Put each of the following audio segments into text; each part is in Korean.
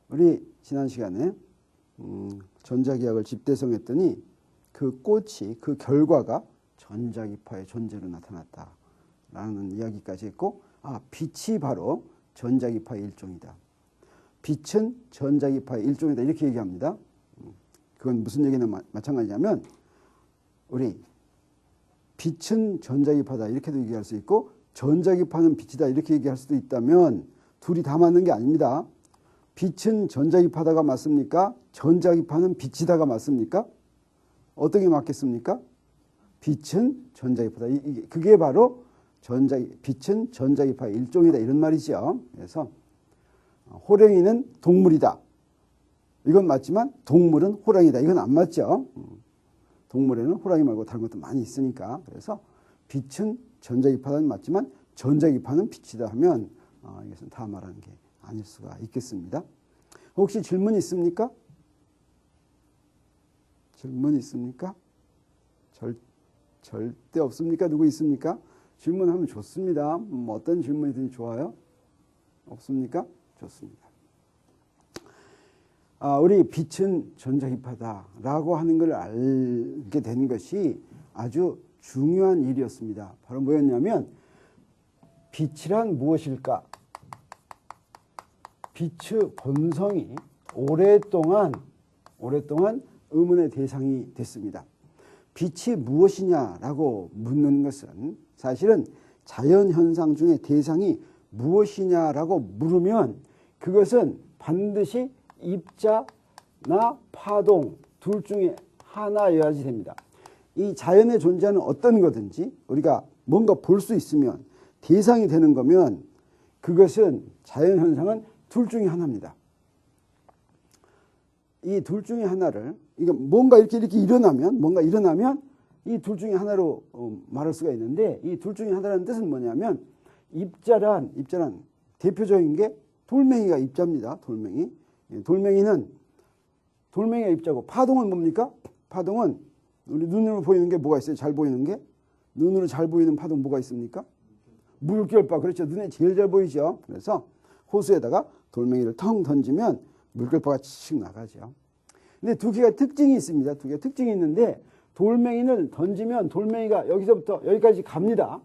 우리 지난 시간에 전자기학을 집대성했더니 그 꽃이, 그 결과가 전자기파의 존재로 나타났다라는 이야기까지 했고, 빛이 바로 전자기파의 일종이다. 빛은 전자기파의 일종이다. 이렇게 얘기합니다. 그건 무슨 얘기는 마찬가지냐면, 우리 빛은 전자기파다 이렇게도 얘기할 수 있고, 전자기파는 빛이다 이렇게 얘기할 수도 있다면 둘이 다 맞는 게 아닙니다. 빛은 전자기파다가 맞습니까? 전자기파는 빛이다가 맞습니까? 어떤 게 맞겠습니까? 빛은 전자기파다. 그게 바로 빛은 전자기파의 일종이다 이런 말이죠. 그래서 호랭이는 동물이다. 이건 맞지만 동물은 호랑이다. 이건 안 맞죠. 동물에는 호랑이 말고 다른 것도 많이 있으니까. 그래서 빛은 전자기파는 맞지만 전자기파는 빛이다 하면 이것은 다 말하는 게 아닐 수가 있겠습니다. 혹시 질문 있습니까? 질문 있습니까? 절대 없습니까? 누구 있습니까? 질문하면 좋습니다. 어떤 질문이든지 좋아요? 없습니까? 좋습니다. 우리 빛은 전자기파다라고 하는 걸 알게 된 것이 아주 중요한 일이었습니다. 바로 뭐였냐면, 빛이란 무엇일까? 빛의 본성이 오랫동안 의문의 대상이 됐습니다. 빛이 무엇이냐라고 묻는 것은 사실은 자연현상 중에 대상이 무엇이냐라고 물으면 그것은 반드시 입자나 파동 둘 중에 하나여야지 됩니다. 이 자연에 존재하는 어떤 거든지 우리가 뭔가 볼 수 있으면 대상이 되는 거면 그것은 자연현상은 둘 중에 하나입니다. 이 둘 중에 하나를, 이거 뭔가 이렇게 일어나면 이 둘 중에 하나로 말할 수가 있는데, 이 둘 중에 하나라는 뜻은 뭐냐면, 입자란 대표적인 게 돌멩이가 입자입니다. 돌멩이가 입자고, 파동은 뭡니까? 파동은 우리 눈으로 보이는 게 뭐가 있어요? 잘 보이는 게? 눈으로 잘 보이는 파동 뭐가 있습니까? 물결바. 그렇죠. 눈에 제일 잘 보이죠. 그래서 호수에다가 돌멩이를 텅 던지면 물결바가 칙 나가죠. 근데 두 개가 특징이 있습니다. 두 개가 특징이 있는데, 돌멩이를 던지면 돌멩이가 여기서부터 여기까지 갑니다.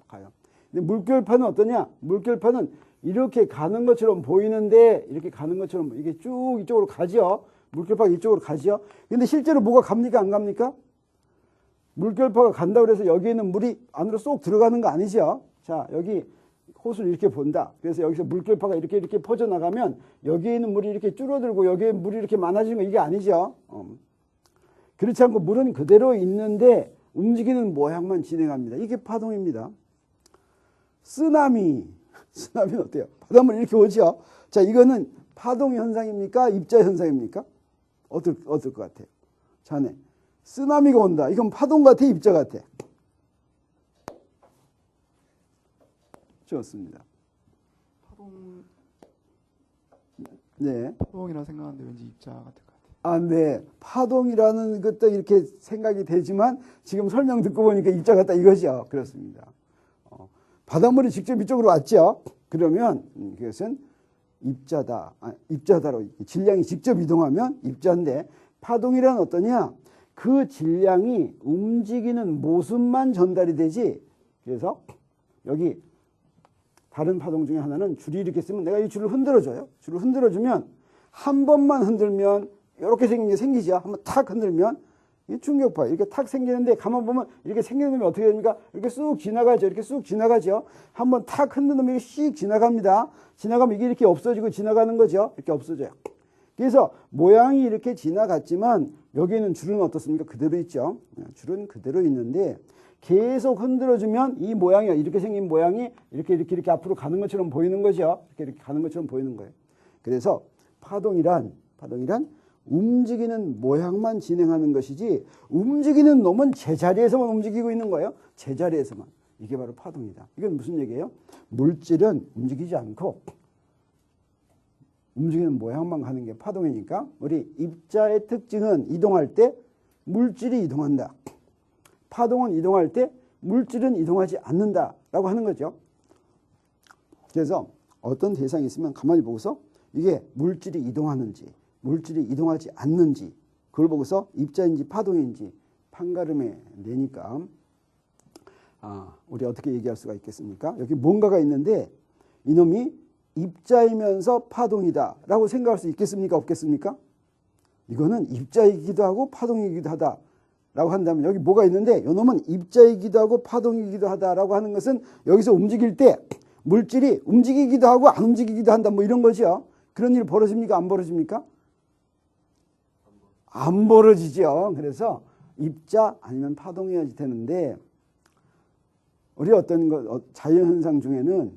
가요. 근데 물결파는 어떠냐? 물결파는 이렇게 가는 것처럼 보이는데, 이렇게 가는 것처럼 이게 쭉 이쪽으로 가죠. 물결파가 이쪽으로 가죠. 근데 실제로 뭐가 갑니까? 안 갑니까? 물결파가 간다고 해서 여기 있는 물이 안으로 쏙 들어가는 거 아니죠. 자, 여기 호수를 이렇게 본다. 그래서 여기서 물결파가 이렇게 퍼져나가면 여기에 있는 물이 이렇게 줄어들고 여기에 물이 이렇게 많아지는 거, 이게 아니죠. 그렇지 않고 물은 그대로 있는데 움직이는 모양만 진행합니다. 이게 파동입니다. 쓰나미는 어때요? 바닷물이 이렇게 오죠. 자, 이거는 파동 현상입니까? 입자 현상입니까? 어떨 것 같아요? 자네, 쓰나미가 온다. 이건 파동 같아? 입자 같아? 좋습니다. 파동이라 생각하는데 왠지 입자 같을 것 같아요. 네. 파동이라는 것도 이렇게 생각이 되지만 지금 설명 듣고 보니까 입자 같다 이거죠. 그렇습니다. 바닷물이 직접 이쪽으로 왔죠. 그러면 그것은 입자다로, 질량이 직접 이동하면 입자인데, 파동이란 어떠냐? 그 질량이 움직이는 모습만 전달이 되지. 그래서 여기 다른 파동 중에 하나는 줄이 이렇게 쓰면 내가 이 줄을 흔들어줘요. 줄을 흔들어주면 한 번만 흔들면 이렇게 생긴 게 생기죠. 한번 탁 흔들면 충격파 이렇게 탁 생기는데, 가만 보면 이렇게 생기는 놈이 어떻게 됩니까? 이렇게 쑥 지나가죠. 이렇게 쑥 지나가죠. 한번 탁 흔드는 놈이 씩 지나갑니다. 지나가면 이게 이렇게 없어지고 지나가는 거죠. 이렇게 없어져요. 그래서 모양이 이렇게 지나갔지만 여기는 줄은 어떻습니까? 그대로 있죠. 줄은 그대로 있는데 계속 흔들어주면 이 모양이, 이렇게 생긴 모양이 이렇게 앞으로 가는 것처럼 보이는 거죠. 이렇게 가는 것처럼 보이는 거예요. 그래서 파동이란 움직이는 모양만 진행하는 것이지, 움직이는 놈은 제자리에서만 움직이고 있는 거예요. 제자리에서만. 이게 바로 파동이다. 이건 무슨 얘기예요? 물질은 움직이지 않고 움직이는 모양만 가는 게 파동이니까, 우리 입자의 특징은 이동할 때 물질이 이동한다. 파동은 이동할 때 물질은 이동하지 않는다라고 하는 거죠. 그래서 어떤 대상이 있으면 가만히 보고서 이게 물질이 이동하는지 물질이 이동하지 않는지 그걸 보고서 입자인지 파동인지 판가름해 내니까 우리 어떻게 얘기할 수가 있겠습니까? 여기 뭔가가 있는데 이놈이 입자이면서 파동이다 라고 생각할 수 있겠습니까? 없겠습니까? 이거는 입자이기도 하고 파동이기도 하다 라고 한다면 여기 뭐가 있는데 이놈은 입자이기도 하고 파동이기도 하다라고 하는 것은 여기서 움직일 때 물질이 움직이기도 하고 안 움직이기도 한다 뭐 이런 거죠. 그런 일 벌어집니까? 안 벌어집니까? 안 벌어지죠. 그래서 입자 아니면 파동이어야 되는데 우리 어떤 자연현상 중에는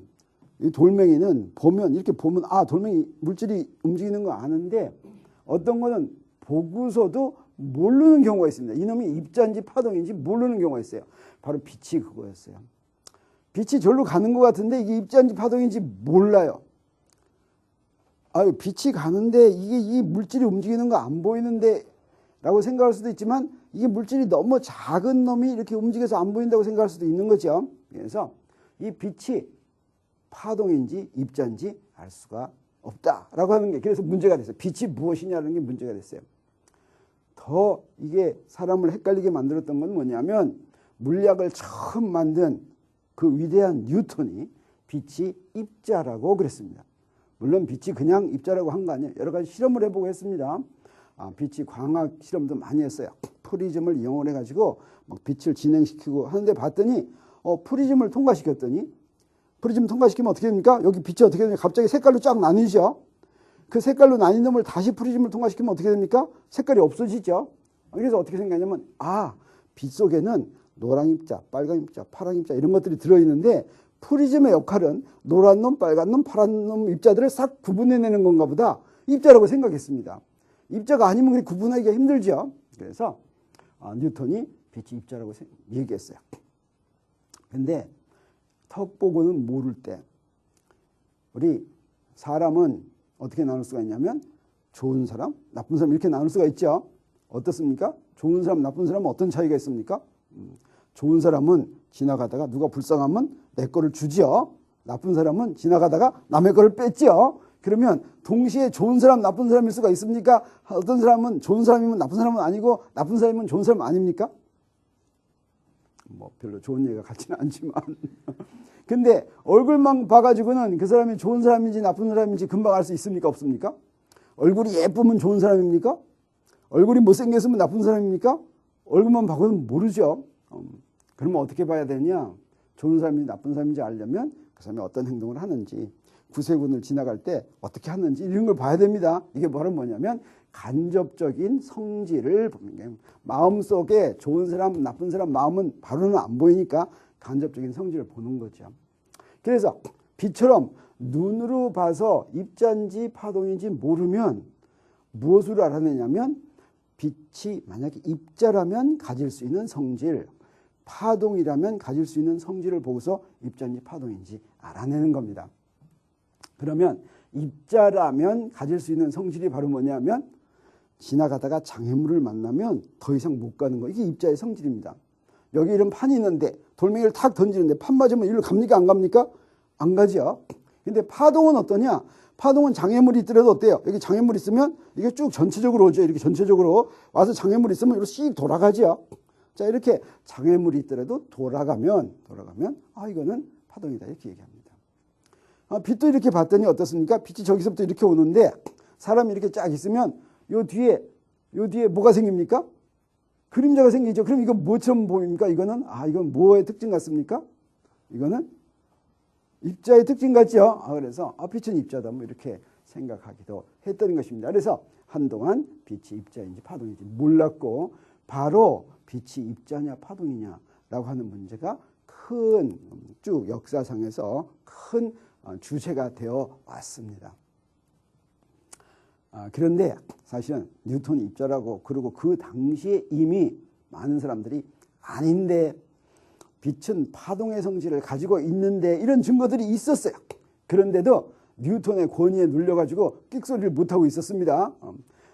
이 돌멩이는 보면 이렇게 보면 돌멩이 물질이 움직이는 거 아는데 어떤 거는 보고서도 모르는 경우가 있습니다. 이놈이 입자인지 파동인지 모르는 경우가 있어요. 바로 빛이 그거였어요. 빛이 절로 가는 것 같은데 이게 입자인지 파동인지 몰라요. 빛이 가는데 이게 이 물질이 움직이는 거 안 보이는데 라고 생각할 수도 있지만 이게 물질이 너무 작은 놈이 이렇게 움직여서 안 보인다고 생각할 수도 있는 거죠. 그래서 이 빛이 파동인지 입자인지 알 수가 없다라고 하는 게 그래서 문제가 됐어요. 빛이 무엇이냐는 게 문제가 됐어요. 더 이게 사람을 헷갈리게 만들었던 건 뭐냐면 물리학을 처음 만든 그 위대한 뉴턴이 빛이 입자라고 그랬습니다. 물론 빛이 그냥 입자라고 한 거 아니에요. 여러 가지 실험을 해보고 했습니다. 빛이 광학 실험도 많이 했어요. 프리즘을 이용을 해가지고 막 빛을 진행시키고 하는데 봤더니 프리즘을 통과시켰더니 프리즘 통과시키면 어떻게 됩니까? 여기 빛이 어떻게 됩니까? 갑자기 색깔로 쫙 나뉘죠. 그 색깔로 나뉜 놈을 다시 프리즘을 통과시키면 어떻게 됩니까? 색깔이 없어지죠. 그래서 어떻게 생각하냐면 빛 속에는 노랑 입자, 빨간 입자, 파란 입자 이런 것들이 들어있는데 프리즘의 역할은 노란 놈, 빨간 놈, 파란 놈 입자들을 싹 구분해내는 건가 보다. 입자라고 생각했습니다. 입자가 아니면 그렇게 구분하기가 힘들죠. 그래서 뉴턴이 빛이 입자라고 얘기했어요. 근데 턱 보고는 모를 때 우리 사람은 어떻게 나눌 수가 있냐면 좋은 사람, 나쁜 사람 이렇게 나눌 수가 있죠. 어떻습니까? 좋은 사람, 나쁜 사람은 어떤 차이가 있습니까? 좋은 사람은 지나가다가 누가 불쌍하면 내 거를 주지요. 나쁜 사람은 지나가다가 남의 거를 뺐지요. 그러면 동시에 좋은 사람, 나쁜 사람일 수가 있습니까? 어떤 사람은 좋은 사람이면 나쁜 사람은 아니고 나쁜 사람이면 좋은 사람 아닙니까? 뭐 별로 좋은 얘기가 같지는 않지만 근데 얼굴만 봐가지고는 그 사람이 좋은 사람인지 나쁜 사람인지 금방 알 수 있습니까? 없습니까? 얼굴이 예쁘면 좋은 사람입니까? 얼굴이 못생겼으면 나쁜 사람입니까? 얼굴만 봐서는 모르죠. 그러면 어떻게 봐야 되냐? 좋은 사람인지 나쁜 사람인지 알려면 그 사람이 어떤 행동을 하는지 구세군을 지나갈 때 어떻게 하는지 이런 걸 봐야 됩니다. 이게 바로 뭐냐면 간접적인 성질을 보는 거예요. 마음속에 좋은 사람, 나쁜 사람 마음은 바로는 안 보이니까 간접적인 성질을 보는 거죠. 그래서 빛처럼 눈으로 봐서 입자인지 파동인지 모르면 무엇으로 알아내냐면 빛이 만약에 입자라면 가질 수 있는 성질, 파동이라면 가질 수 있는 성질을 보고서 입자인지 파동인지 알아내는 겁니다. 그러면 입자라면 가질 수 있는 성질이 바로 뭐냐면 지나가다가 장애물을 만나면 더 이상 못 가는 거. 이게 입자의 성질입니다. 여기 이런 판이 있는데 돌멩이를 탁 던지는데 판 맞으면 이리로 갑니까? 안 갑니까? 안 가죠. 근데 파동은 어떠냐? 파동은 장애물이 있더라도 어때요? 여기 장애물 있으면 이게 쭉 전체적으로 오죠. 이렇게 전체적으로 와서 장애물 있으면 이렇게 씩 돌아가죠. 자, 이렇게 장애물이 있더라도 돌아가면 이거는 파동이다 이렇게 얘기합니다. 빛도 이렇게 봤더니 어떻습니까? 빛이 저기서부터 이렇게 오는데 사람이 이렇게 쫙 있으면 요 뒤에 뭐가 생깁니까? 그림자가 생기죠. 그럼 이거 뭐처럼 보입니까? 이거는 이건 뭐의 특징 같습니까? 이거는 입자의 특징 같죠. 그래서 빛은 입자다 뭐 이렇게 생각하기도 했던 것입니다. 그래서 한동안 빛이 입자인지 파동인지 몰랐고 바로 빛이 입자냐 파동이냐라고 하는 문제가 큰 쭉 역사상에서 큰 주제가 되어 왔습니다. 그런데 사실은 뉴턴이 입자라고 그리고 그 당시에 이미 많은 사람들이 아닌데 빛은 파동의 성질을 가지고 있는데 이런 증거들이 있었어요. 그런데도 뉴턴의 권위에 눌려가지고 끽소리를 못하고 있었습니다.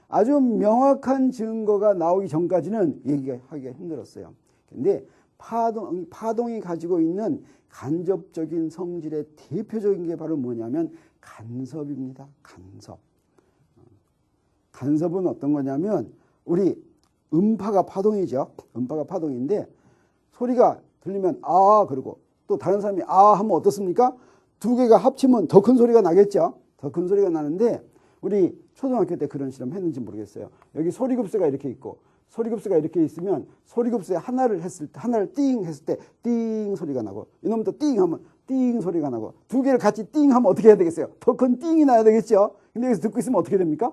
아주 명확한 증거가 나오기 전까지는 얘기하기가 힘들었어요. 그런데 파동이 가지고 있는 간접적인 성질의 대표적인 게 바로 뭐냐면 간섭입니다. 간섭. 간섭은 어떤 거냐면 우리 음파가 파동이죠. 음파가 파동인데 소리가 들리면 아 그러고 또 다른 사람이 아 하면 어떻습니까? 두 개가 합치면 더 큰 소리가 나겠죠. 더 큰 소리가 나는데 우리 초등학교 때 그런 실험 했는지 모르겠어요. 여기 소리급수가 이렇게 있고 소리급수가 이렇게 있으면 소리급수에 하나를 했을 때 하나를 띵 했을 때 띵 소리가 나고 이놈도 띵 하면 띵 소리가 나고 두 개를 같이 띵 하면 어떻게 해야 되겠어요? 더 큰 띵이 나야 되겠죠. 근데 여기서 듣고 있으면 어떻게 됩니까?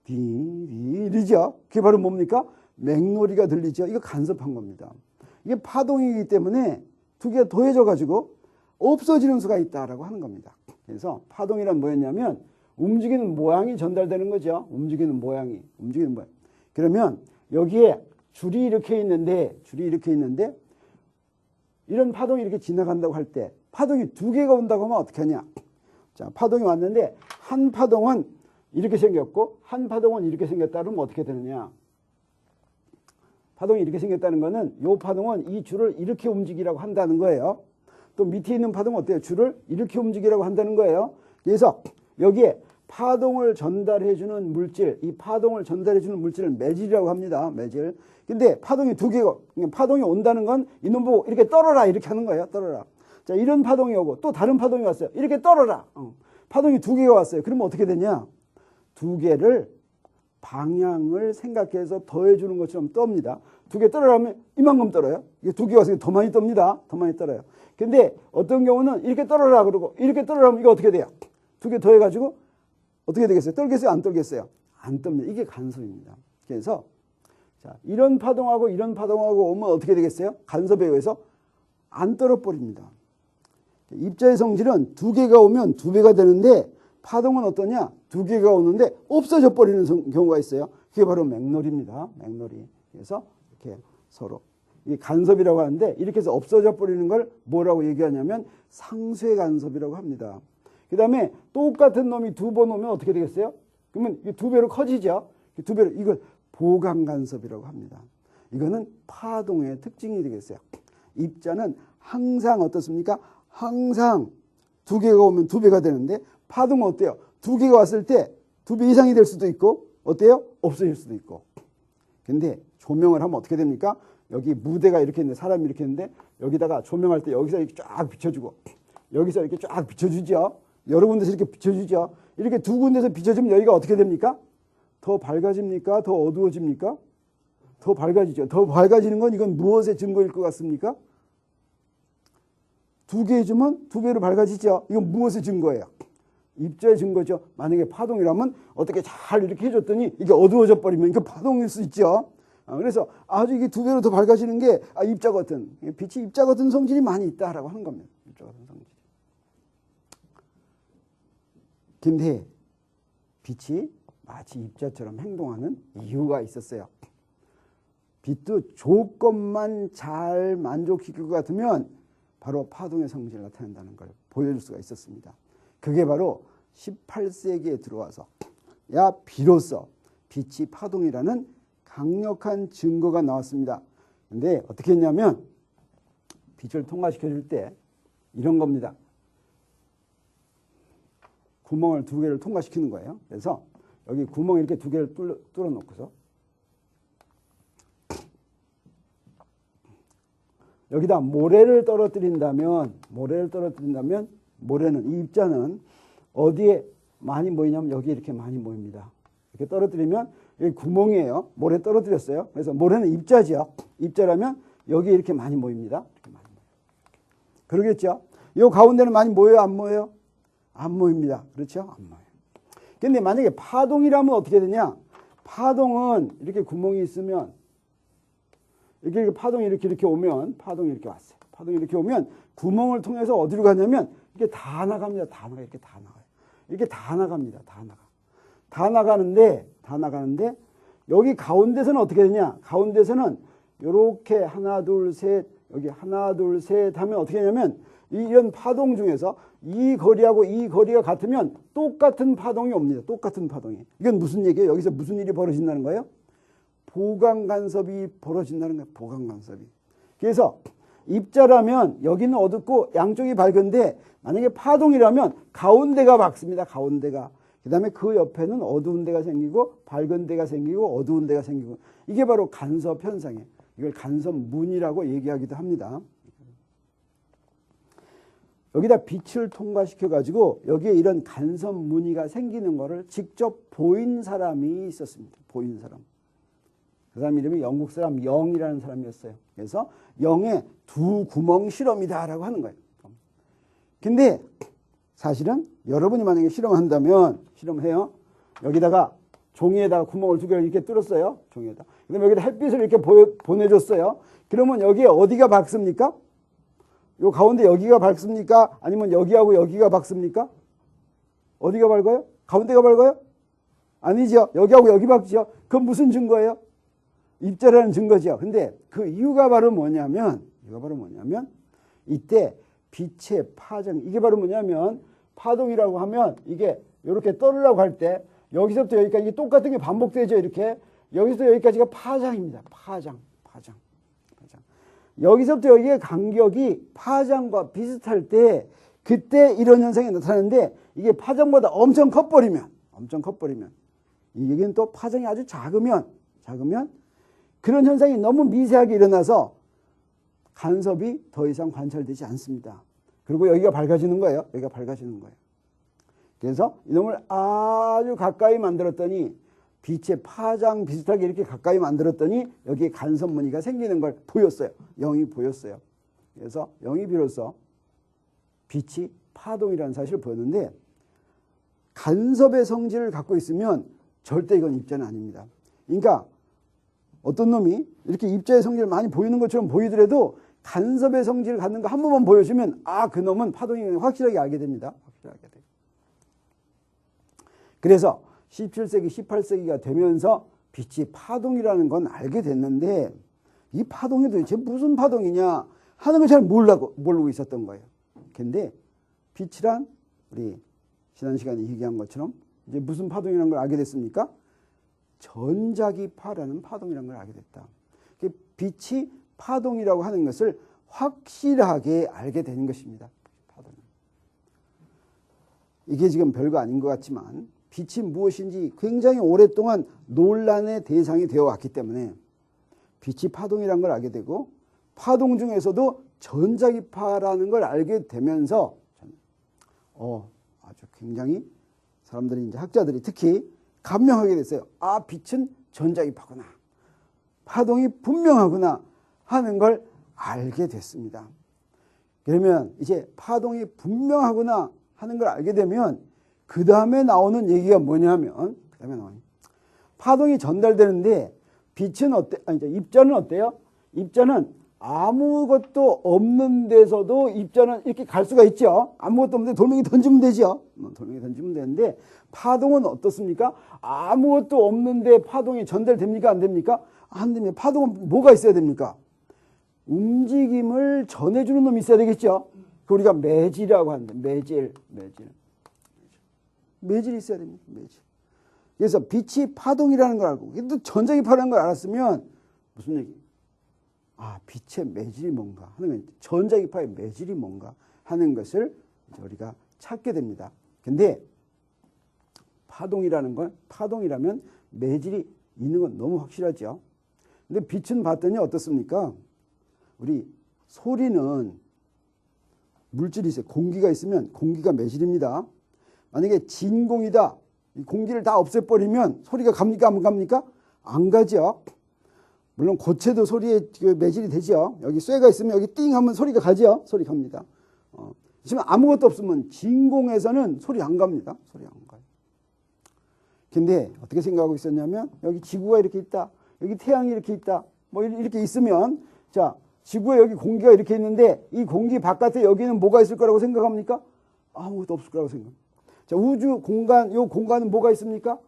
띵이죠. 그게 바로 뭡니까? 맹놀이가 들리죠. 이거 간섭한 겁니다. 이게 파동이기 때문에 두 개가 더해져 가지고 없어지는 수가 있다라고 하는 겁니다. 그래서 파동이란 뭐였냐면 움직이는 모양이 전달되는 거죠. 움직이는 모양. 그러면 여기에 줄이 이렇게 있는데 이런 파동이 이렇게 지나간다고 할 때 파동이 두 개가 온다고 하면 어떻게 하냐? 자, 파동이 왔는데 한 파동은 이렇게 생겼고 한 파동은 이렇게 생겼다 그러면 어떻게 되느냐? 파동이 이렇게 생겼다는 거는 이 파동은 이 줄을 이렇게 움직이라고 한다는 거예요. 또 밑에 있는 파동은 어때요? 줄을 이렇게 움직이라고 한다는 거예요. 그래서 여기에 파동을 전달해주는 물질, 이 파동을 전달해주는 물질을 매질이라고 합니다. 매질. 근데 파동이 두 개가, 파동이 온다는 건 이놈 보고 이렇게 떨어라 이렇게 하는 거예요. 떨어라. 자, 이런 파동이 오고 또 다른 파동이 왔어요. 이렇게 떨어라. 파동이 두 개가 왔어요. 그러면 어떻게 되냐? 두 개를 방향을 생각해서 더해주는 것처럼 떱니다. 두 개 떨어라면 이만큼 떨어요. 이게 두 개가 왔으니까 더 많이 떱니다. 더 많이 떨어요. 근데 어떤 경우는 이렇게 떨어라 그러고 이렇게 떨어라면 이거 어떻게 돼요? 두 개 더해가지고 어떻게 되겠어요? 떨겠어요? 안 떨겠어요? 안 떱니다. 이게 간섭입니다. 그래서 자, 이런 파동하고 이런 파동하고 오면 어떻게 되겠어요? 간섭에 의해서 안 떨어버립니다. 입자의 성질은 두 개가 오면 두 배가 되는데 파동은 어떠냐? 두 개가 오는데 없어져 버리는 경우가 있어요. 그게 바로 맥놀이입니다. 맥놀이. 그래서 이렇게 서로 이 간섭이라고 하는데 이렇게 해서 없어져 버리는 걸 뭐라고 얘기하냐면 상쇄 간섭이라고 합니다. 그 다음에 똑같은 놈이 두 번 오면 어떻게 되겠어요? 그러면 두 배로 커지죠. 두 배로 이걸 보강 간섭이라고 합니다. 이거는 파동의 특징이 되겠어요. 입자는 항상 어떻습니까? 항상 두 개가 오면 두 배가 되는데 파동은 어때요? 두 개가 왔을 때 두 배 이상이 될 수도 있고 어때요? 없어질 수도 있고. 근데 조명을 하면 어떻게 됩니까? 여기 무대가 이렇게 있는데 사람이 이렇게 있는데 여기다가 조명할 때 여기서 이렇게 쫙 비춰주고 여기서 이렇게 쫙 비춰주죠. 여러 군데서 이렇게 비춰주죠. 이렇게 두 군데서 비춰주면 여기가 어떻게 됩니까? 더 밝아집니까? 더 어두워집니까? 더 밝아지죠. 더 밝아지는 건 이건 무엇의 증거일 것 같습니까? 두 개 해주면 두 배로 밝아지죠. 이건 무엇의 증거예요? 입자의 증거죠. 만약에 파동이라면 어떻게 잘 이렇게 해줬더니 이게 어두워져 버리면 이게 파동일 수 있죠. 그래서 아주 이게 두 배로 더 밝아지는 게 입자 같은 빛이 입자 같은 성질이 많이 있다라고 하는 겁니다. 입자 같은 성질. 근데 빛이 마치 입자처럼 행동하는 이유가 있었어요. 빛도 조건만 잘 만족시킬 것 같으면 바로 파동의 성질을 나타낸다는 걸 보여줄 수가 있었습니다. 그게 바로 18세기에 들어와서 야 비로소 빛이 파동이라는 강력한 증거가 나왔습니다. 근데 어떻게 했냐면 빛을 통과시켜 줄 때 이런 겁니다. 구멍을 두 개를 통과시키는 거예요. 그래서 여기 구멍 이렇게 두 개를 뚫어 놓고서 여기다 모래를 떨어뜨린다면 모래는 이 입자는 어디에 많이 모이냐면 여기 이렇게 많이 모입니다. 이렇게 떨어뜨리면 여기 구멍이에요. 모래 떨어뜨렸어요. 그래서 모래는 입자죠. 입자라면 여기 이렇게 많이 모입니다. 이렇게 많이 모여요. 그러겠죠? 이 가운데는 많이 모여요? 안 모여요? 안 모입니다. 그렇죠? 안 모여요. 근데 만약에 파동이라면 어떻게 되냐? 파동은 이렇게 구멍이 있으면 이렇게 파동이 이렇게 오면 파동이 이렇게 왔어요. 파동이 이렇게 오면 구멍을 통해서 어디로 가냐면 이렇게 다 나갑니다. 다 나가 이렇게 다 나가요. 이렇게 다 나갑니다. 다 나가. 다 나가는데 여기 가운데서는 어떻게 되냐? 가운데서는 이렇게 하나 둘 셋 여기 하나 둘 셋 하면 어떻게 하냐면 이런 파동 중에서 이 거리하고 이 거리가 같으면 똑같은 파동이 옵니다. 똑같은 파동이. 이건 무슨 얘기예요? 여기서 무슨 일이 벌어진다는 거예요? 보강 간섭이 벌어진다는 거예요. 보강 간섭이. 그래서 입자라면 여기는 어둡고 양쪽이 밝은데 만약에 파동이라면 가운데가 밝습니다. 가운데가. 그 다음에 그 옆에는 어두운 데가 생기고 밝은 데가 생기고 어두운 데가 생기고 이게 바로 간섭 현상이에요. 이걸 간섭문이라고 얘기하기도 합니다. 여기다 빛을 통과시켜 가지고 여기에 이런 간섭 무늬가 생기는 것을 직접 보인 사람이 있었습니다. 보인 사람. 그 사람 이름이 영국 사람 영이라는 사람이었어요. 그래서 영의 두 구멍 실험이다라고 하는 거예요. 근데 사실은 여러분이 만약에 실험한다면 실험해요. 여기다가 종이에다가 구멍을 두 개를 이렇게 뚫었어요. 종이에다. 그다음에 여기다 햇빛을 이렇게 보내줬어요. 그러면 여기에 어디가 밝습니까? 요 가운데 여기가 밝습니까? 아니면 여기하고 여기가 밝습니까? 어디가 밝아요? 가운데가 밝아요? 아니죠. 여기하고 여기 밝죠. 그건 무슨 증거예요? 입자라는 증거죠. 근데 그 이유가 바로 뭐냐면 이때 빛의 파장, 이게 바로 뭐냐면 파동이라고 하면 이게 이렇게 떠르려고 할 때 여기서부터 여기까지 이게 똑같은 게 반복되죠. 이렇게 여기서부터 여기까지가 파장입니다. 파장. 여기서부터 여기의 간격이 파장과 비슷할 때 그때 이런 현상이 나타나는데 이게 파장보다 엄청 커버리면 이 얘기는 또 파장이 아주 작으면 그런 현상이 너무 미세하게 일어나서 간섭이 더 이상 관찰되지 않습니다. 그리고 여기가 밝아지는 거예요. 그래서 이놈을 아주 가까이 만들었더니 빛의 파장 비슷하게 이렇게 가까이 만들었더니 여기에 간섭 무늬가 생기는 걸 보였어요. 영이 보였어요. 그래서 영이 비로소 빛이 파동이라는 사실을 보였는데 간섭의 성질을 갖고 있으면 절대 이건 입자는 아닙니다. 그러니까 어떤 놈이 이렇게 입자의 성질을 많이 보이는 것처럼 보이더라도 간섭의 성질을 갖는 거 한 번만 보여주면 그 놈은 파동이 확실하게 알게 됩니다. 그래서 17세기, 18세기가 되면서 빛이 파동이라는 건 알게 됐는데 이 파동이 도대체 무슨 파동이냐 하는 걸 잘 모르고 있었던 거예요. 근데 빛이란 우리 지난 시간에 얘기한 것처럼 이제 무슨 파동이라는 걸 알게 됐습니까? 전자기파라는 파동이라는 걸 알게 됐다. 빛이 파동이라고 하는 것을 확실하게 알게 된 것입니다. 파동. 이게 지금 별거 아닌 것 같지만 빛이 무엇인지 굉장히 오랫동안 논란의 대상이 되어 왔기 때문에 빛이 파동이라는 걸 알게 되고 파동 중에서도 전자기파라는 걸 알게 되면서 아주 굉장히 사람들이 이제 학자들이 특히 감명하게 됐어요. 빛은 전자기파구나. 파동이 분명하구나 하는 걸 알게 됐습니다. 그러면 이제 파동이 분명하구나 하는 걸 알게 되면 그 다음에 나오는 얘기가 뭐냐면 파동이 전달되는데 빛은 입자는 어때요? 입자는 아무것도 없는 데서도 입자는 이렇게 갈 수가 있죠. 아무것도 없는데 돌멩이 던지면 되죠. 돌멩이 던지면 되는데 파동은 어떻습니까? 아무것도 없는데 파동이 전달됩니까? 안 됩니까? 안 됩니다. 파동은 뭐가 있어야 됩니까? 움직임을 전해주는 놈이 있어야 되겠죠. 우리가 매질이라고 하는데 매질이 있어야 됩니다. 매질. 그래서 빛이 파동이라는 걸 알고 또 전자기파라는 걸 알았으면 무슨 얘기? 빛의 매질이 뭔가 하는 건 전자기파의 매질이 뭔가 하는 것을 우리가 찾게 됩니다. 근데 파동이라면 매질이 있는 건 너무 확실하죠. 근데 빛은 봤더니 어떻습니까? 우리 소리는 물질이 있어요. 공기가 있으면 공기가 매질입니다. 만약에 진공이다. 공기를 다 없애버리면 소리가 갑니까? 안 갑니까? 안 가죠. 물론 고체도 소리에 매질이 되죠. 여기 쇠가 있으면 여기 띵 하면 소리가 가죠. 소리 갑니다. 지금 아무것도 없으면 진공에서는 소리 안 갑니다. 소리 안 가요. 근데 어떻게 생각하고 있었냐면 여기 지구가 이렇게 있다. 여기 태양이 이렇게 있다. 뭐 이렇게 있으면 자 지구에 여기 공기가 이렇게 있는데 이 공기 바깥에 여기는 뭐가 있을 거라고 생각합니까? 아무것도 없을 거라고 생각합니다. 자, 우주 공간, 이 공간은 뭐가 있습니까?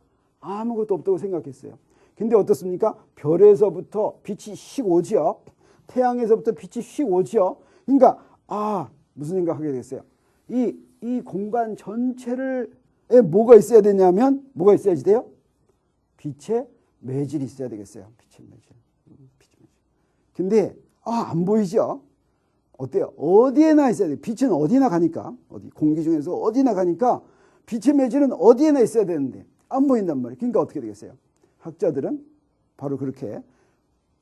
아무것도 없다고 생각했어요. 근데 어떻습니까? 별에서부터 빛이 씩 오지요. 태양에서부터 빛이 씩 오지요. 그러니까 무슨 생각하게 됐어요? 이 공간 전체에 뭐가 있어야 되냐면 뭐가 있어야지 돼요? 빛의 매질이 있어야 되겠어요. 빛의 매질. 근데 안 보이죠? 어때요? 어디에나 있어야 돼요. 빛은 어디나 가니까, 공기 중에서 어디나 가니까 빛의 매질은 어디에나 있어야 되는데 안 보인단 말이에요. 그러니까 어떻게 되겠어요? 학자들은 바로 그렇게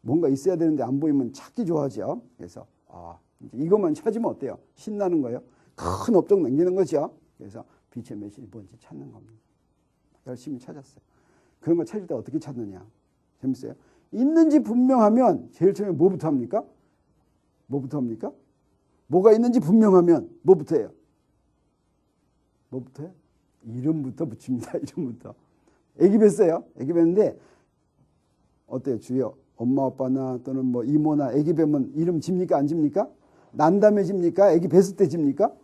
뭔가 있어야 되는데 안 보이면 찾기 좋아하죠. 그래서 이제 이것만 찾으면 어때요? 신나는 거예요. 큰 업적 남기는 거죠. 그래서 빛의 매질이 뭔지 찾는 겁니다. 열심히 찾았어요. 그런 거 찾을 때 어떻게 찾느냐? 재밌어요. 있는지 분명하면 제일 처음에 뭐부터 합니까? 뭐부터 합니까? 뭐가 있는지 분명하면 뭐부터 해요? 뭐부터 해요? 이름부터 붙입니다. 이름부터. 애기 뵀어요. 애기 뵀는데 어때요? 주위에 엄마 아빠나 또는 뭐 이모나 애기 뵈면 이름 집니까? 안 집니까? 난 다음에 집니까? 애기 뵀을 때 집니까?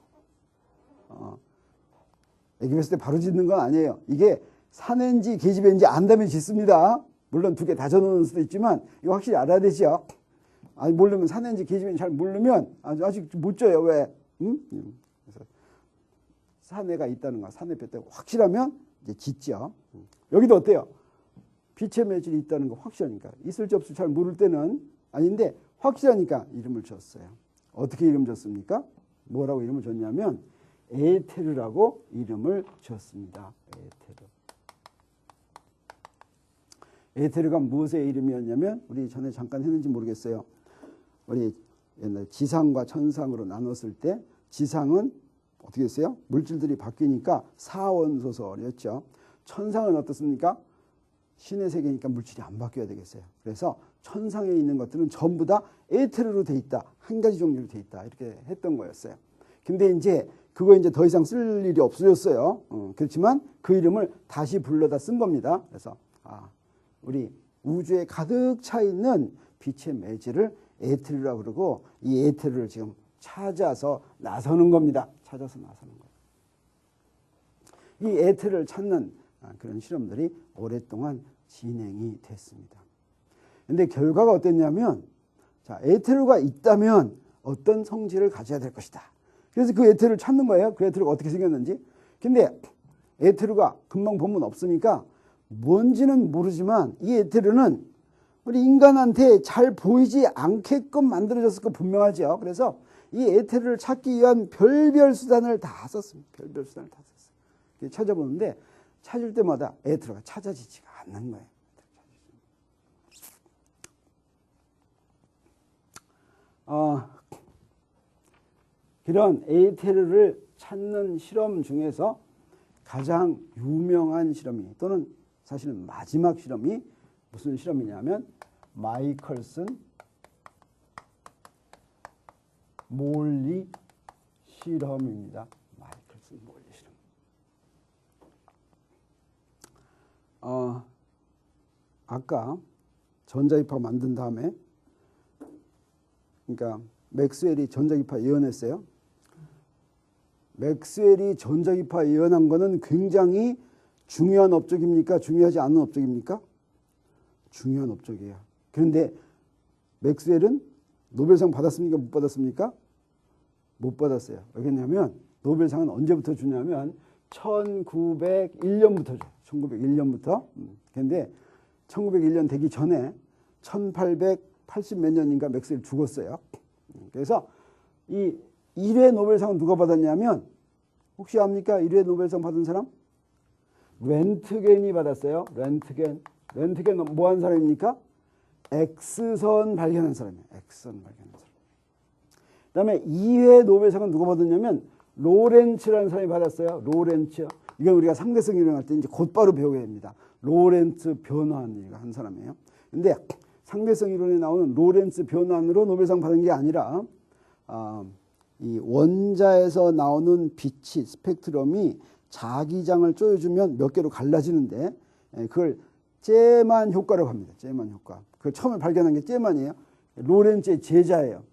애기 뵀을 때 바로 짓는 건 아니에요. 이게 사내인지 계집애인지 안 다음에 짓습니다. 물론 두 개 다 져놓는 수도 있지만 이거 확실히 알아야 되죠. 아니 모르면 사내인지 계집애인지 잘 모르면 아직 못 져요. 왜? 응? 그래서 사내가 있다는 거, 사내 뺐다고 확실하면 이제 짓죠. 여기도 어때요? 빛의 매질이 있다는 거 확실하니까. 있을지 없을지 잘 모를 때는 아닌데 확실하니까 이름을 줬어요. 어떻게 이름 줬습니까? 뭐라고 이름을 줬냐면 에테르라고 이름을 줬습니다. 에테르. 에테르가 무엇의 이름이었냐면 우리 전에 잠깐 했는지 모르겠어요. 우리 옛날 지상과 천상으로 나눴을 때 지상은 어떻게 했어요? 물질들이 바뀌니까 사원소설이었죠. 천상은 어떻습니까? 신의 세계니까 물질이 안 바뀌어야 되겠어요. 그래서 천상에 있는 것들은 전부 다 에테르로 돼 있다. 한 가지 종류로 돼 있다. 이렇게 했던 거였어요. 근데 이제 그거 이제 더 이상 쓸 일이 없어졌어요. 그렇지만 그 이름을 다시 불러다 쓴 겁니다. 그래서 우리 우주에 가득 차 있는 빛의 매질을 에테르라고 그러고 이 에테르를 지금 찾아서 나서는 겁니다. 찾아서 나서는 거예요. 이 에테르를 찾는 그런 실험들이 오랫동안 진행이 됐습니다. 그런데 결과가 어땠냐면 에테르가 있다면 어떤 성질을 가져야 될 것이다. 그래서 그 에테르를 찾는 거예요. 그 에테르가 어떻게 생겼는지. 근데 에테르가 금방 보면 없으니까 뭔지는 모르지만 이 에테르는 우리 인간한테 잘 보이지 않게끔 만들어졌을 거 분명하죠. 그래서 이 에테르를 찾기 위한 별별 수단을 다 썼습니다. 별별 수단을 다 썼어요. 찾아보는데 찾을 때마다 에테르가 찾아지지가 않는 거예요. 그런 에테르를 찾는 실험 중에서 가장 유명한 실험이 또는 사실은 마지막 실험이 무슨 실험이냐면 마이컬슨 몰리 실험입니다. 마이컬슨 몰리 실험. 아까 전자기파 만든 다음에 그러니까 맥스웰이 전자기파 예언했어요. 맥스웰이 전자기파 예언한 거는 굉장히 중요한 업적입니까? 중요하지 않은 업적입니까? 중요한 업적이에요. 그런데 맥스웰은 노벨상 받았습니까? 못 받았습니까? 못 받았어요. 왜냐하면 노벨상은 언제부터 주냐면 1901년부터 줘요. 1901년부터. 그런데 1901년 되기 전에 1880 몇 년인가 맥스웰 죽었어요. 그래서 이 1회 노벨상은 누가 받았냐면 혹시 압니까? 1회 노벨상 받은 사람? 렌트겐이 받았어요. 렌트겐은 뭐 한 사람입니까? X선 발견한 사람이에요. X선 발견한 사람. 그 다음에 2회 노벨상은 누가 받았냐면 로렌츠라는 사람이 받았어요. 로렌츠. 이건 우리가 상대성 이론할 때 이제 곧바로 배우게 됩니다. 로렌츠 변환이가 한 사람이에요. 근데 상대성 이론에 나오는 로렌츠 변환으로 노벨상 받은 게 아니라 이 원자에서 나오는 빛이 스펙트럼이 자기장을 쪼여주면 몇 개로 갈라지는데 그걸 제만 효과라고 합니다. 제만 효과. 그걸 처음에 발견한 게 제만이에요. 로렌츠의 제자예요.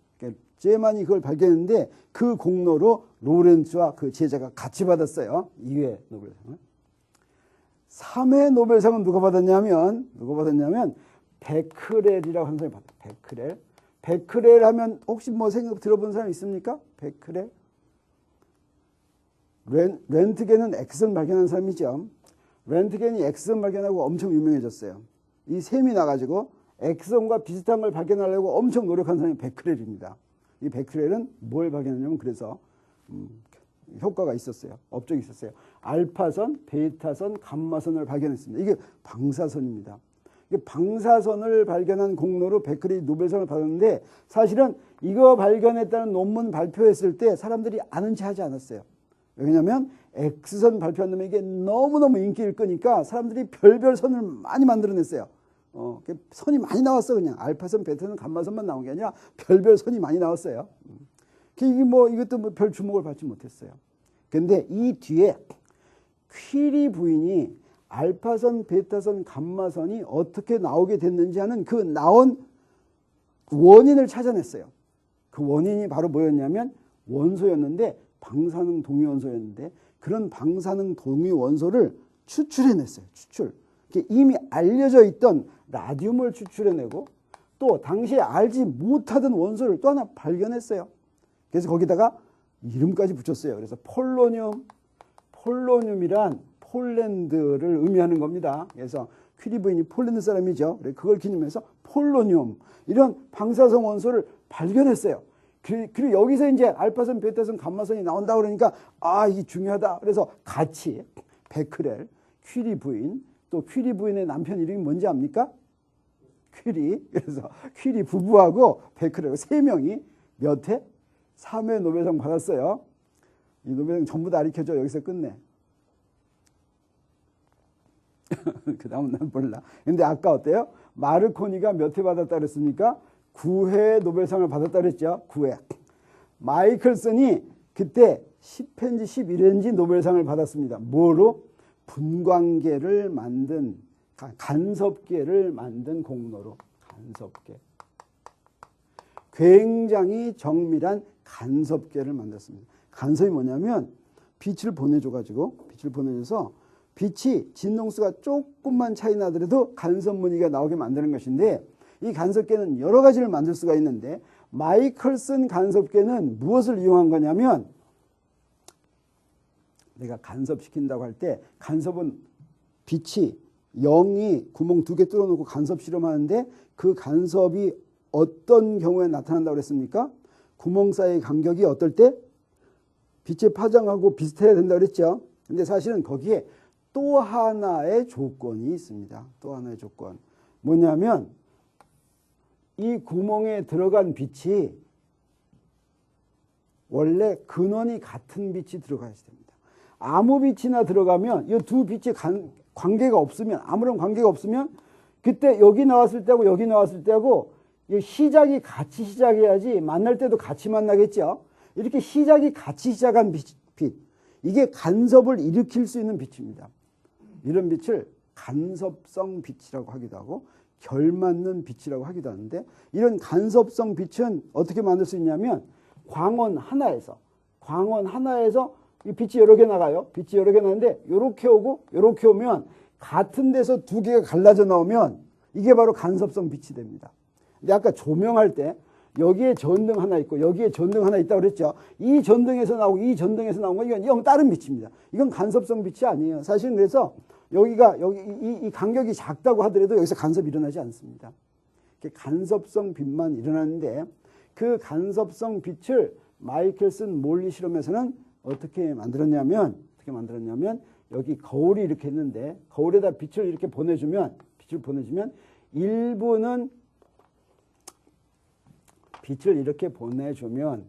제만이 그걸 발견했는데 그 공로로 로렌츠와 그 제자가 같이 받았어요. 2회 노벨상을. 3회 노벨상은 누가 받았냐면 베크렐이라고 하는 사람이 받아요. 베크렐. 베크렐 하면 혹시 뭐 생각 들어본 사람 있습니까? 베크렐. 렌트겐은 X선 발견한 사람이죠. 렌트겐이 X선 발견하고 엄청 유명해졌어요. 이 셈이 나가지고 X선과 비슷한 걸 발견하려고 엄청 노력한 사람이 베크렐입니다. 이 베크렐은 뭘 발견했냐면 그래서 효과가 있었어요. 업적이 있었어요. 알파선, 베타선, 감마선을 발견했습니다. 이게 방사선입니다. 방사선을 발견한 공로로 베크렐이 노벨상을 받았는데 사실은 이거 발견했다는 논문 발표했을 때 사람들이 아는 체 하지 않았어요. 왜냐하면 X선 발표한 놈에 이게 너무너무 인기를 끄니까 사람들이 별별 선을 많이 만들어냈어요. 선이 많이 나왔어. 그냥 알파선, 베타선, 감마선만 나온 게 아니라 별별 선이 많이 나왔어요. 이게 이것도 별 주목을 받지 못했어요. 근데 이 뒤에 퀴리 부인이 알파선, 베타선, 감마선이 어떻게 나오게 됐는지 하는 그 나온 원인을 찾아냈어요. 그 원인이 바로 뭐였냐면 원소였는데 방사능 동위원소였는데 그런 방사능 동위원소를 추출해냈어요. 추출. 이미 알려져 있던 라듐을 추출해내고 또 당시에 알지 못하던 원소를 또 하나 발견했어요. 그래서 거기다가 이름까지 붙였어요. 그래서 폴로늄이란 폴란드를 의미하는 겁니다. 그래서 퀴리 부인이 폴란드 사람이죠. 그걸 기념해서 폴로늄 이런 방사성 원소를 발견했어요. 그리고 여기서 이제 알파선, 베타선, 감마선이 나온다 그러니까 이게 중요하다. 그래서 같이 베크렐, 퀴리 부인, 또 퀴리 부인의 남편 이름이 뭔지 압니까? 퀴리. 그래서 퀴리 부부하고 베크렐 세 명이 몇 회? 3회 노벨상 받았어요. 이 노벨상 전부 다 알려줘. 여기서 끝내. 그 다음은 난 몰라. 근데 아까 어때요? 마르코니가 몇 회 받았다 그랬습니까? 9회 노벨상을 받았다 그랬죠. 9회. 마이클슨이 그때 10회인지 11회인지 노벨상을 받았습니다. 뭐로? 분광계를 만든 간섭계를 만든 공로로. 간섭계. 굉장히 정밀한 간섭계를 만들었습니다. 간섭이 뭐냐면 빛을 보내줘서 빛이 진동수가 조금만 차이 나더라도 간섭 무늬가 나오게 만드는 것인데 이 간섭계는 여러 가지를 만들 수가 있는데 마이클슨 간섭계는 무엇을 이용한 거냐면 내가 간섭시킨다고 할 때 간섭은 빛이 0이 구멍 2개 뚫어놓고 간섭 실험하는데 그 간섭이 어떤 경우에 나타난다고 그랬습니까? 구멍 사이의 간격이 어떨 때? 빛의 파장하고 비슷해야 된다고 그랬죠. 근데 사실은 거기에 또 하나의 조건이 있습니다. 또 하나의 조건. 뭐냐면 이 구멍에 들어간 빛이 원래 근원이 같은 빛이 들어가야 됩니다. 아무 빛이나 들어가면 이 두 빛이 관계가 없으면 아무런 관계가 없으면 그때 여기 나왔을 때하고 여기 나왔을 때하고 시작이 같이 시작해야지 만날 때도 같이 만나겠죠. 이렇게 시작이 같이 시작한 빛. 이게 간섭을 일으킬 수 있는 빛입니다. 이런 빛을 간섭성 빛이라고 하기도 하고 결맞는 빛이라고 하기도 하는데 이런 간섭성 빛은 어떻게 만들 수 있냐면 광원 하나에서 이 빛이 여러 개 나가요. 빛이 여러 개 나는데 이렇게 오고 이렇게 오면 같은 데서 두 개가 갈라져 나오면 이게 바로 간섭성 빛이 됩니다. 근데 아까 조명할 때 여기에 전등 하나 있고 여기에 전등 하나 있다고 그랬죠. 이 전등에서 나오고 이 전등에서 나온 건 이건 영 다른 빛입니다. 이건 간섭성 빛이 아니에요. 사실은 그래서 여기 이 간격이 작다고 하더라도 여기서 간섭이 일어나지 않습니다. 간섭성 빛만 일어나는데 그 간섭성 빛을 마이클슨 몰리 실험에서는 어떻게 만들었냐면 여기 거울이 이렇게 있는데 거울에다 빛을 이렇게 보내주면 일부는 빛을 이렇게 보내주면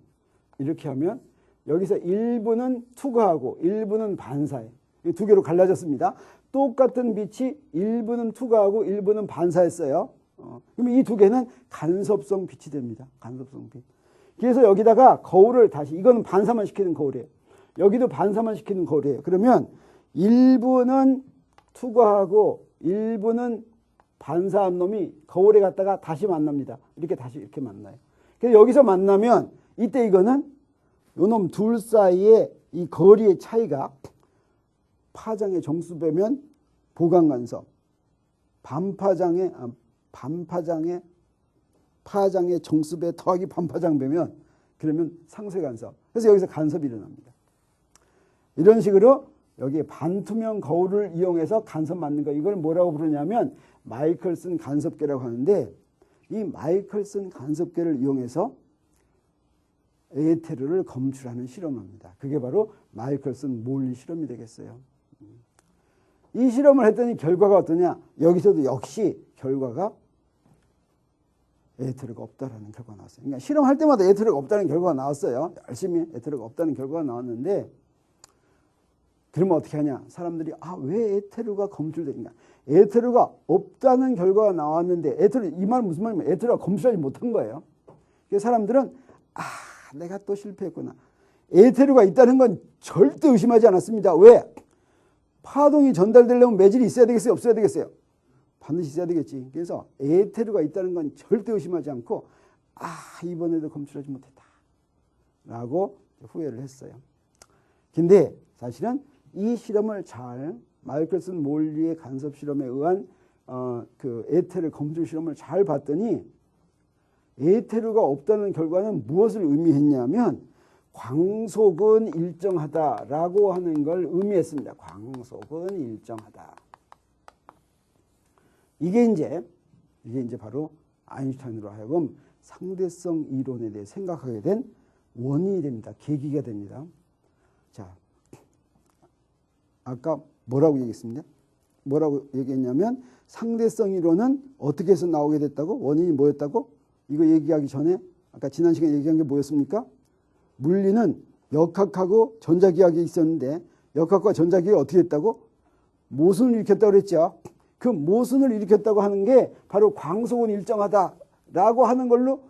이렇게 하면 여기서 일부는 투과하고 일부는 반사해. 두 개로 갈라졌습니다. 똑같은 빛이 일부는 투과하고 일부는 반사했어요. 그러면 이 두 개는 간섭성 빛이 됩니다. 간섭성 빛. 그래서 여기다가 거울을 다시 이거는 반사만 시키는 거울이에요. 여기도 반사만 시키는 거울이에요. 그러면 일부는 투과하고 일부는 반사한 놈이 거울에 갔다가 다시 만납니다. 이렇게 만나요. 그래서 여기서 만나면 이때 이거는 요놈 둘 사이에 이 거리의 차이가 파장의 정수배면 보강간섭, 파장의 정수배 더하기 반파장 배면 그러면 상쇄간섭. 그래서 여기서 간섭이 일어납니다. 이런 식으로 여기 반투명 거울을 이용해서 간섭 만든 거 이걸 뭐라고 부르냐면 마이클슨 간섭계라고 하는데 이 마이클슨 간섭계를 이용해서 에테르를 검출하는 실험입니다. 그게 바로 마이클슨 몰리 실험이 되겠어요. 이 실험을 했더니 결과가 어떠냐? 여기서도 역시 결과가 에테르가 없다라는 결과가 나왔어요. 그러니까 실험할 때마다 에테르가 없다는 결과가 나왔어요. 열심히 에테르가 없다는 결과가 나왔는데, 그러면 어떻게 하냐? 사람들이 왜 에테르가 검출되냐? 에테르가 없다는 결과가 나왔는데, 에테르, 이 말은 무슨 말이냐면 에테르가 검출하지 못한 거예요. 그래서 사람들은 내가 또 실패했구나. 에테르가 있다는 건 절대 의심하지 않았습니다. 왜? 파동이 전달되려면 매질이 있어야 되겠어요? 없어야 되겠어요? 반드시 있어야 되겠지. 그래서 에테르가 있다는 건 절대 의심하지 않고 이번에도 검출하지 못했다 라고 후회를 했어요. 근데 사실은 이 실험을 마이클슨 몰리의 간섭 실험에 의한 그 에테르 검출 실험을 잘 봤더니 에테르가 없다는 결과는 무엇을 의미했냐면 광속은 일정하다라고 하는 걸 의미했습니다. 광속은 일정하다. 이게 이제 바로 아인슈타인으로 하여금 상대성 이론에 대해 생각하게 된 원인이 됩니다. 계기가 됩니다. 자, 아까 뭐라고 얘기했습니까? 뭐라고 얘기했냐면 상대성 이론은 어떻게 해서 나오게 됐다고? 원인이 뭐였다고? 이거 얘기하기 전에 아까 지난 시간에 얘기한 게 뭐였습니까? 물리는 역학하고 전자기하학이 있었는데 역학과 전자기학이 어떻게 했다고? 모순을 일으켰다고 그랬죠. 그 모순을 일으켰다고 하는 게 바로 광속은 일정하다라고 하는 걸로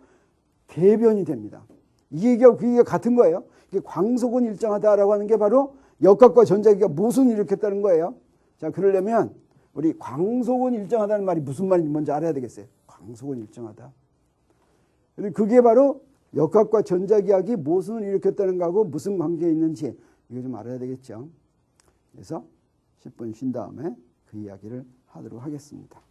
대변이 됩니다. 이 얘기하고 그 얘기가 같은 거예요. 광속은 일정하다라고 하는 게 바로 역학과 전자기가 모순을 일으켰다는 거예요. 자, 그러려면 우리 광속은 일정하다는 말이 무슨 말인지 먼저 알아야 되겠어요. 광속은 일정하다. 그게 바로 역학과 전자기학이 모순을 일으켰다는 거하고 무슨 관계가 있는지 이거 좀 알아야 되겠죠. 그래서 10분 쉰 다음에 그 이야기를 하도록 하겠습니다.